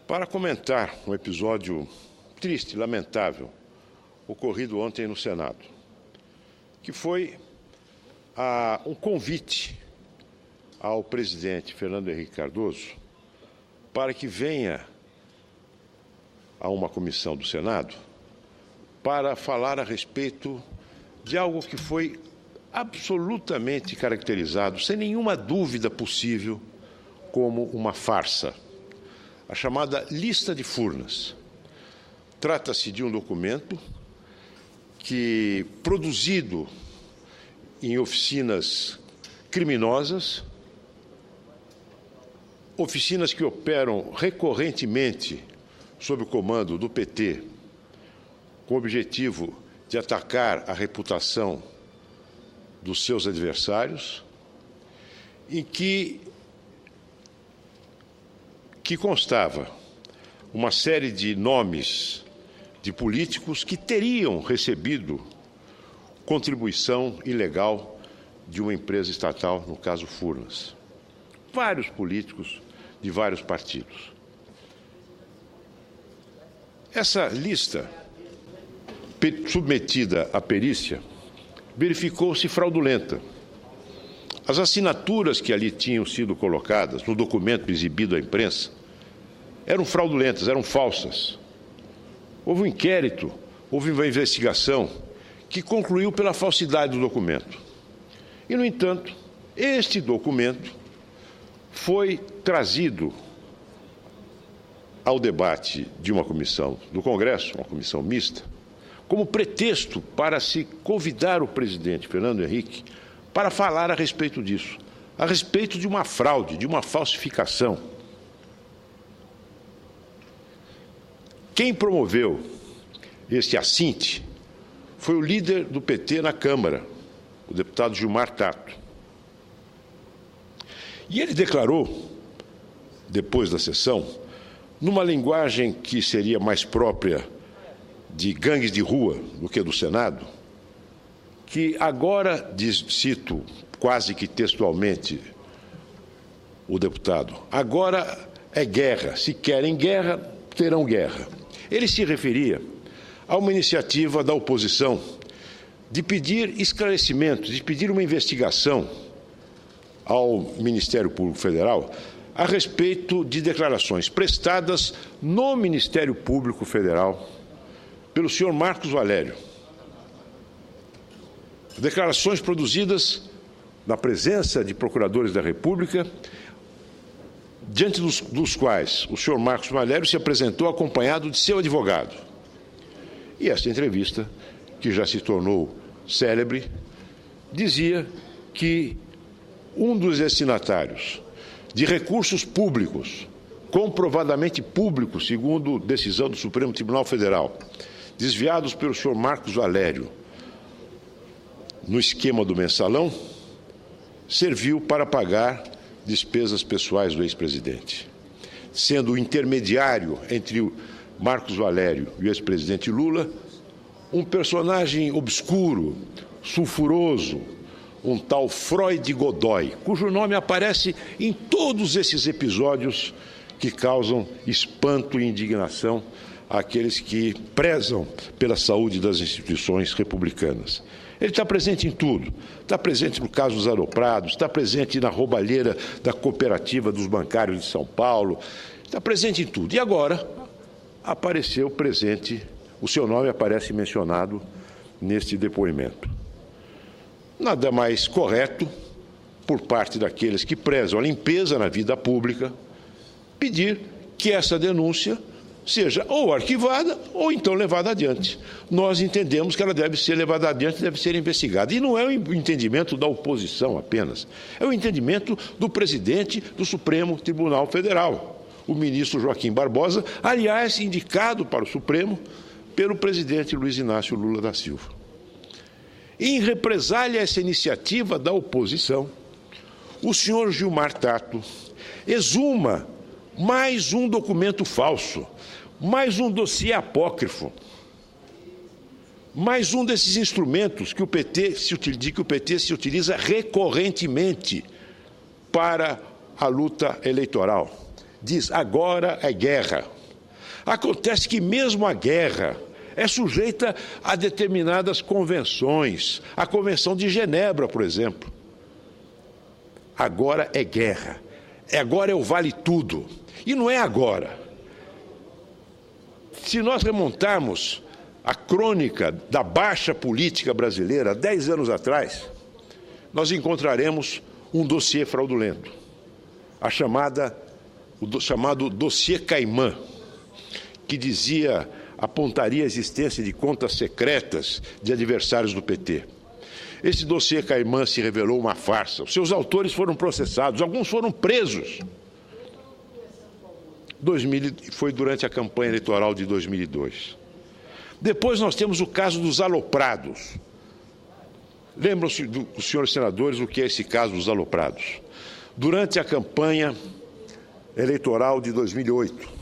para comentar um episódio triste, lamentável, ocorrido ontem no Senado, que foi um convite ao presidente Fernando Henrique Cardoso para que venha a uma comissão do Senado para falar a respeito de algo que foi absolutamente caracterizado, sem nenhuma dúvida possível, como uma farsa, a chamada lista de Furnas. Trata-se de um documento que, produzido em oficinas criminosas, oficinas que operam recorrentemente sob o comando do PT, com o objetivo de atacar a reputação dos seus adversários, em que constava uma série de nomes de políticos que teriam recebido contribuição ilegal de uma empresa estatal, no caso Furnas. Vários políticos de vários partidos. Essa lista, submetida à perícia, verificou-se fraudulenta. As assinaturas que ali tinham sido colocadas no documento exibido à imprensa eram fraudulentas, eram falsas. Houve um inquérito, houve uma investigação que concluiu pela falsidade do documento. E, no entanto, este documento foi trazido ao debate de uma comissão do Congresso, uma comissão mista, como pretexto para se convidar o presidente Fernando Henrique para falar a respeito disso, a respeito de uma fraude, de uma falsificação. Quem promoveu este assinte foi o líder do PT na Câmara, o deputado Gilmar Tato. E ele declarou, depois da sessão, numa linguagem que seria mais própria de gangues de rua do que do Senado, que agora, cito quase que textualmente o deputado, agora é guerra, se querem guerra, terão guerra. Ele se referia a uma iniciativa da oposição de pedir esclarecimentos, de pedir uma investigação ao Ministério Público Federal a respeito de declarações prestadas no Ministério Público Federal pelo senhor Marcos Valério. Declarações produzidas na presença de procuradores da República, diante dos quais o senhor Marcos Valério se apresentou acompanhado de seu advogado. E esta entrevista, que já se tornou célebre, dizia que um dos destinatários de recursos públicos, comprovadamente públicos, segundo decisão do Supremo Tribunal Federal, desviados pelo senhor Marcos Valério no esquema do mensalão, serviu para pagar despesas pessoais do ex-presidente, sendo o intermediário entre o Marcos Valério e o ex-presidente Lula um personagem obscuro, sulfuroso, um tal Freud Godoy, cujo nome aparece em todos esses episódios que causam espanto e indignação àqueles que prezam pela saúde das instituições republicanas. Ele está presente em tudo, está presente no caso dos aeroprados, está presente na roubalheira da cooperativa dos bancários de São Paulo, está presente em tudo. E agora apareceu presente, o seu nome aparece mencionado neste depoimento. Nada mais correto, por parte daqueles que prezam a limpeza na vida pública, pedir que essa denúncia seja ou arquivada ou então levada adiante. Nós entendemos que ela deve ser levada adiante, deve ser investigada. E não é o entendimento da oposição apenas, é o entendimento do presidente do Supremo Tribunal Federal, o ministro Joaquim Barbosa, aliás, indicado para o Supremo pelo presidente Luiz Inácio Lula da Silva. Em represália a essa iniciativa da oposição, o senhor Gilmar Tato exuma mais um documento falso, mais um dossiê apócrifo, mais um desses instrumentos que o PT se utiliza recorrentemente para a luta eleitoral. Diz, agora é guerra. Acontece que mesmo a guerra é sujeita a determinadas convenções, a Convenção de Genebra, por exemplo. Agora é guerra, agora é o vale tudo, e não é agora. Se nós remontarmos a crônica da baixa política brasileira, 10 anos atrás, nós encontraremos um dossiê fraudulento, o chamado dossiê Caimã, que apontaria a existência de contas secretas de adversários do PT. Esse dossiê Caimã se revelou uma farsa. Os seus autores foram processados, alguns foram presos. Foi durante a campanha eleitoral de 2002. Depois nós temos o caso dos aloprados. Lembram-se, os senhores senadores, o que é esse caso dos aloprados? Durante a campanha eleitoral de 2008,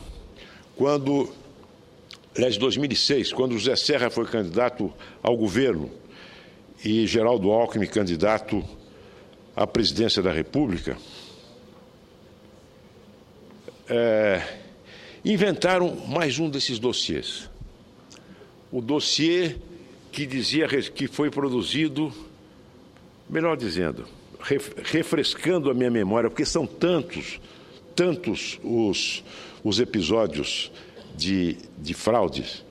de 2006, quando José Serra foi candidato ao governo e Geraldo Alckmin candidato à presidência da República, inventaram mais um desses dossiês. O dossiê que dizia que foi produzido, melhor dizendo, refrescando a minha memória, porque são tantos os episódios de fraudes,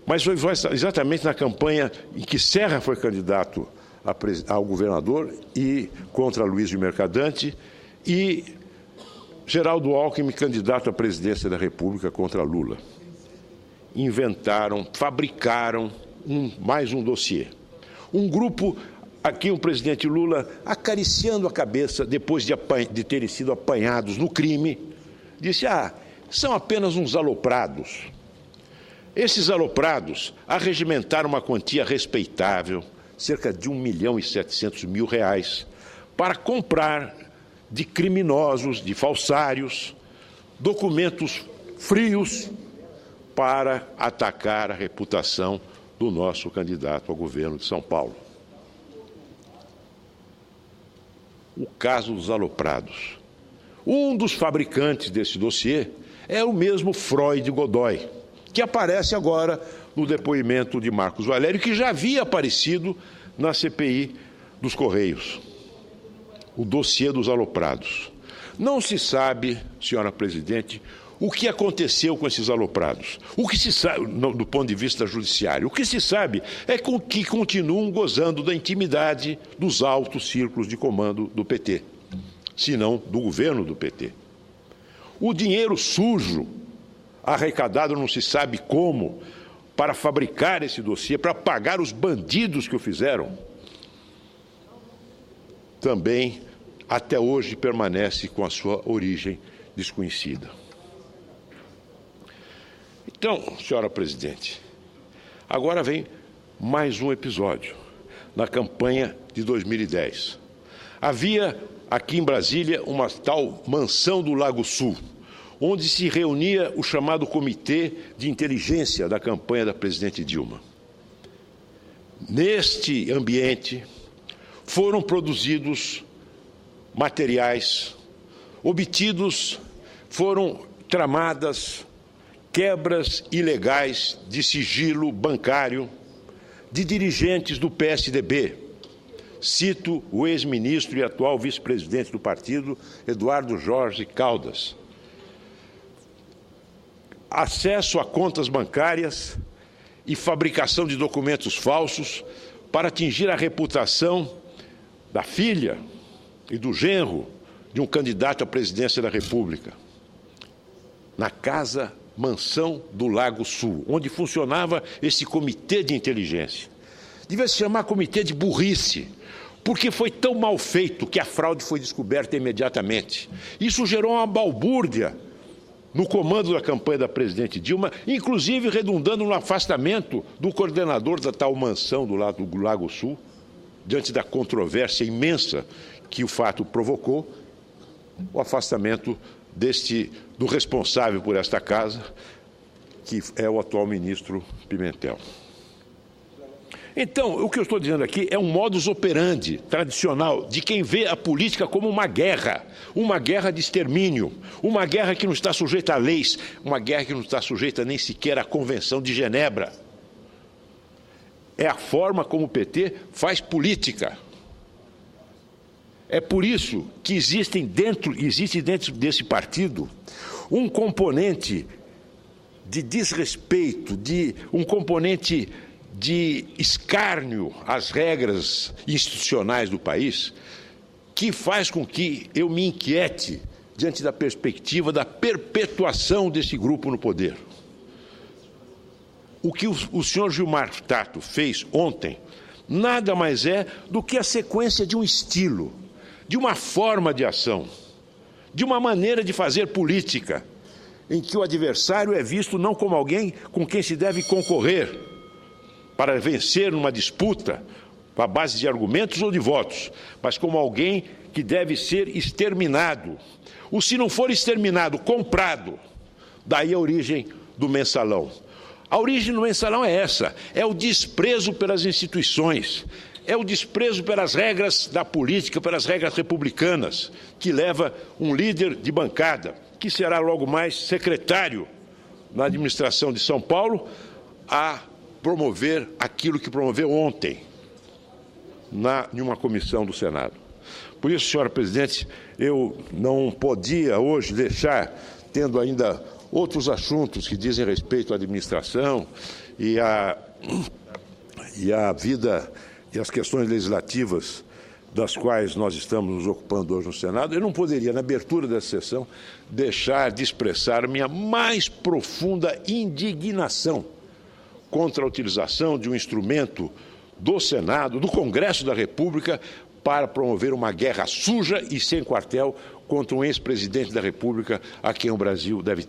mas foi exatamente na campanha em que Serra foi candidato ao governador e contra Luiz de Mercadante, e Geraldo Alckmin candidato à presidência da República contra Lula. Fabricaram mais um dossiê. Um grupo, aqui o presidente Lula, acariciando a cabeça depois de terem sido apanhados no crime, disse: são apenas uns aloprados. Esses aloprados arregimentaram uma quantia respeitável, cerca de R$1.700.000, para comprar de criminosos, de falsários, documentos frios para atacar a reputação do nosso candidato ao governo de São Paulo. O caso dos aloprados. Um dos fabricantes desse dossiê é o mesmo Freud Godoy, que aparece agora no depoimento de Marcos Valério, que já havia aparecido na CPI dos Correios. O dossiê dos aloprados. Não se sabe, senhora presidente, o que aconteceu com esses aloprados. O que se sabe, do ponto de vista judiciário, o que se sabe é que continuam gozando da intimidade dos altos círculos de comando do PT, se não do governo do PT. O dinheiro sujo, arrecadado não se sabe como, para fabricar esse dossiê, para pagar os bandidos que o fizeram, também, até hoje, permanece com a sua origem desconhecida. Então, senhora presidente, agora vem mais um episódio na campanha de 2010. Havia aqui em Brasília uma tal mansão do Lago Sul, onde se reunia o chamado Comitê de Inteligência da campanha da presidente Dilma. Neste ambiente foram produzidos materiais, foram tramadas quebras ilegais de sigilo bancário de dirigentes do PSDB. Cito o ex-ministro e atual vice-presidente do partido, Eduardo Jorge Caldas. Acesso a contas bancárias e fabricação de documentos falsos para atingir a reputação da filha e do genro de um candidato à presidência da República. Na mansão do Lago Sul, onde funcionava esse comitê de inteligência. Devia se chamar comitê de burrice, porque foi tão mal feito que a fraude foi descoberta imediatamente. Isso gerou uma balbúrdia no comando da campanha da presidente Dilma, inclusive redundando no afastamento do coordenador da tal mansão do Lago Sul, diante da controvérsia imensa que o fato provocou, o afastamento do responsável por esta casa, que é o atual ministro Pimentel. Então, o que eu estou dizendo aqui é um modus operandi tradicional de quem vê a política como uma guerra de extermínio, uma guerra que não está sujeita a leis, uma guerra que não está sujeita nem sequer à Convenção de Genebra. É a forma como o PT faz política. É por isso que existe dentro desse partido um componente de desrespeito, um componente de escárnio às regras institucionais do país, que faz com que eu me inquiete diante da perspectiva da perpetuação desse grupo no poder. O que o senhor Gilmar Tato fez ontem nada mais é do que a sequência de um estilo, de uma forma de ação, de uma maneira de fazer política, em que o adversário é visto não como alguém com quem se deve concorrer para vencer numa disputa à base de argumentos ou de votos, mas como alguém que deve ser exterminado. Ou, se não for exterminado, comprado. Daí a origem do mensalão. A origem do mensalão é essa, é o desprezo pelas instituições, é o desprezo pelas regras da política, pelas regras republicanas, que leva um líder de bancada, que será logo mais secretário na administração de São Paulo, a promover aquilo que promoveu ontem, em uma comissão do Senado. Por isso, senhora presidente, eu não podia hoje deixar, tendo ainda outros assuntos que dizem respeito à administração e à vida e às questões legislativas das quais nós estamos nos ocupando hoje no Senado, eu não poderia, na abertura dessa sessão, deixar de expressar minha mais profunda indignação contra a utilização de um instrumento do Senado, do Congresso da República, para promover uma guerra suja e sem quartel contra um ex-presidente da República a quem o Brasil deve ter.